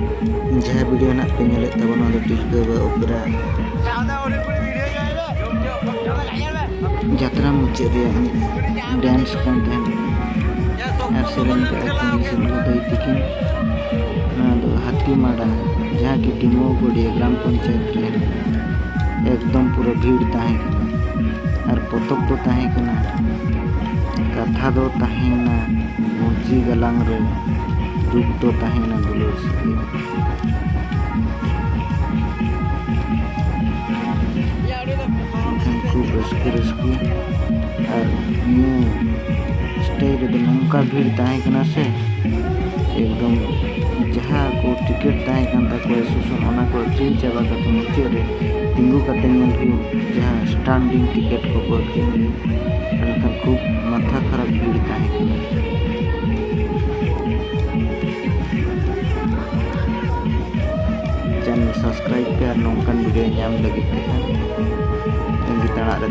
जहाँ वीडियो ना पे नेले तबना टिलका ओपेरा यात्रा मुचाद डांस कान और सेरेन तीन हाथीमाड़ा जहाँ की टिमोगुड़ी ग्राम पंचायत एकदम पूरा भीड़ तहेकना और पतक दो तहेकना कथा दो तहेना मुची गलांग रे दुख दो तहेना दुलर सके खूब रस्की और न्यू स्टे रे नौका भीड़ तहेकना से एकदम जहाँ को टिकट तहेकन ताको सुसुन ओना को ट्रेन चाबा कते मुचे रे तिंगु कते नेल हुई जहाँ स्टैंडिंग टिकट को अखरीन खूब माथा खराब भीड़ तहेकना चैनल सब्सक्राइब पे और नौकन वीडियो नाम लगे तंगी तड़ा रे